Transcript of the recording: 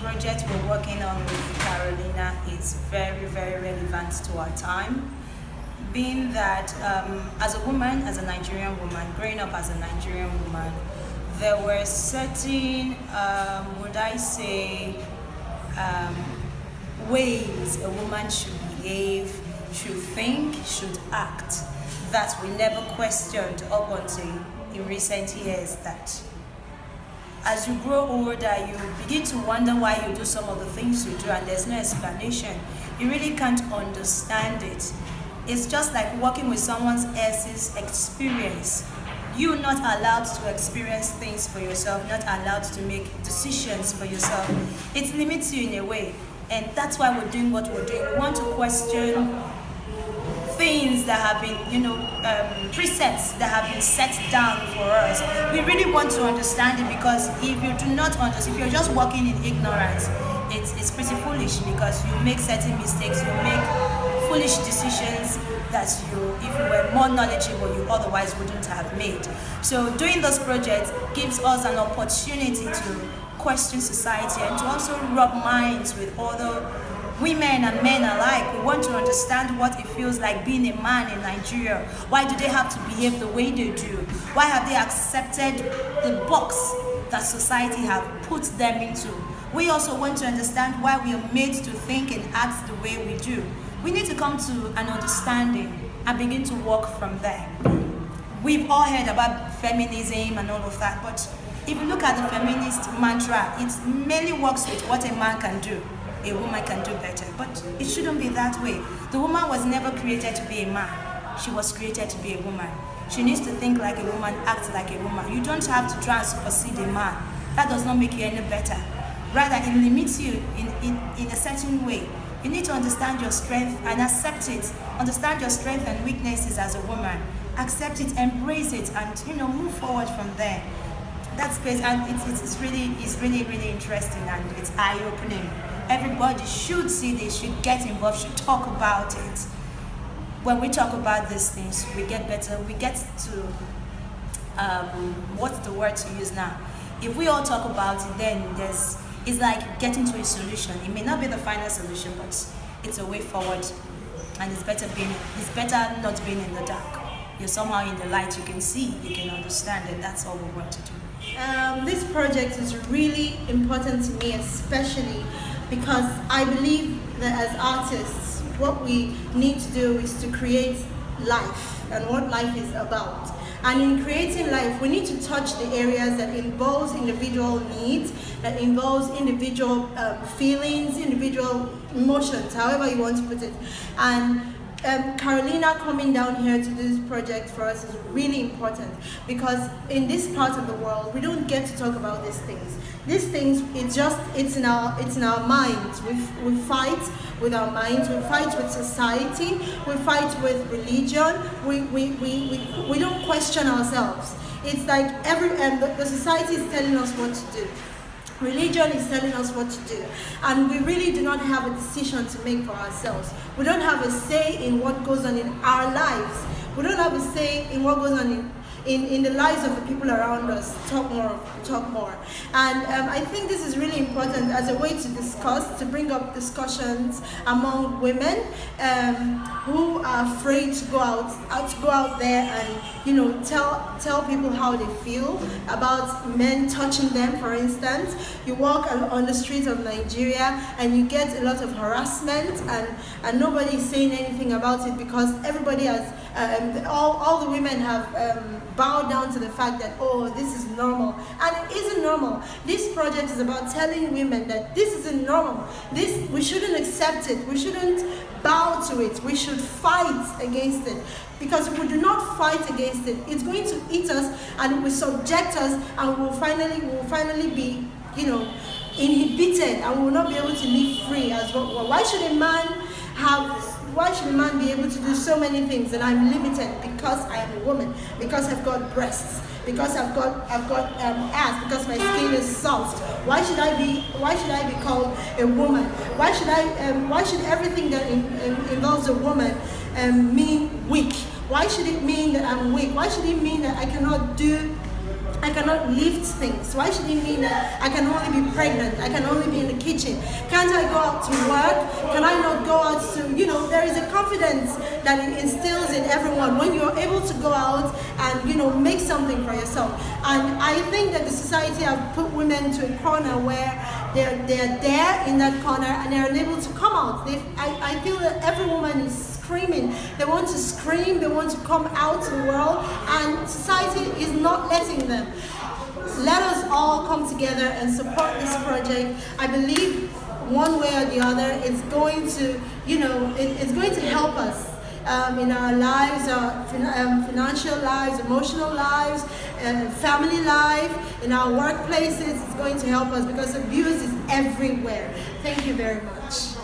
project we're working on with Carolina is very, very relevant to our time. Being that as a woman, as a Nigerian woman, growing up as a Nigerian woman, there were certain, would I say, ways a woman should behave, should think, should act that we never questioned up until in recent years. That as you grow older, you begin to wonder why you do some of the things you do, and there's no explanation. You really can't understand it. It's just like working with someone else's experience. You're not allowed to experience things for yourself, not allowed to make decisions for yourself. It limits you in a way, and that's why we're doing what we're doing. We want to question things that have been, precepts that have been set down for us. We really want to understand it, because if you do not understand, if you're just walking in ignorance, it's pretty foolish, because you make certain mistakes, you make foolish decisions that if you were more knowledgeable, you otherwise wouldn't have made. So doing those projects gives us an opportunity to question society and to also rub minds with other women and men alike. We want to understand what it feels like being a man in Nigeria. Why do they have to behave the way they do? Why have they accepted the box that society have put them into? We also want to understand why we are made to think and act the way we do. We need to come to an understanding and begin to work from there. We've all heard about feminism and all of that, but if you look at the feminist mantra, it mainly works with what a man can do. A woman can do better, but it shouldn't be that way. The woman was never created to be a man. She was created to be a woman. She needs to think like a woman, act like a woman. You don't have to try and supersede a man. That does not make you any better. Rather, it limits you in a certain way. You need to understand your strength and accept it. Understand your strength and weaknesses as a woman. Accept it, embrace it, and move forward from there. That's great, and it's really interesting, and it's eye-opening. Everybody should see this, should get involved, should talk about it. When we talk about these things, we get better. We get to what's the word to use now? If we all talk about it, then it's like getting to a solution. It may not be the final solution, but it's a way forward, and it's better not being in the dark. You're somehow in the light. You can see, you can understand, and that's all we want to do. This project is really important to me, especially because I believe that as artists, what we need to do is to create life and what life is about. And in creating life, we need to touch the areas that involves individual needs, that involves individual feelings, individual emotions, however you want to put it. And Carolina coming down here to do this project for us is really important, because in this part of the world we don't get to talk about these things. These things, it's in our minds. We fight with our minds. We fight with society. We fight with religion. We don't question ourselves. It's like the society is telling us what to do. Religion is telling us what to do, and we really do not have a decision to make for ourselves. We don't have a say in what goes on in our lives. We don't have a say in what goes on in the lives of the people around us. Talk more. And I think this is really important as a way to discuss, to bring up discussions among women who are afraid to go out there and tell people how they feel about men touching them. For instance, you walk on the streets of Nigeria and you get a lot of harassment, and nobody is saying anything about it, because everybody has all the women have bowed down to the fact that, oh, this is normal, and it isn't normal. This project is about telling women that this isn't normal. We shouldn't accept it. We shouldn't bow to it. We should fight against it, because if we do not fight against it, it's going to eat us and it will subject us, and we will finally be, inhibited, and we will not be able to live free as well. Why should a man be able to do so many things and I'm limited because I am a woman, because I've got breasts, because I've got ass, because my skin is soft? Why should I be called a woman? Why should everything that involves a woman mean weak? Why should it mean that I'm weak? Why should it mean that I cannot I cannot lift things? Why should it mean that I can only be pregnant? I can only be in the kitchen? Can't I go out to work? Can I not go out to, there is a confidence that it instills in everyone when you're able to go out and, make something for yourself. And I think that the society have put women to a corner where they're there in that corner and they're unable to come out. I feel that every woman is screaming. They want to scream, they want to come out to the world, and society is not letting them. Let us all come together and support this project. I believe one way or the other it's going to, it's going to help us in our lives, our financial lives, emotional lives, family life, in our workplaces. It's going to help us because abuse is everywhere. Thank you very much.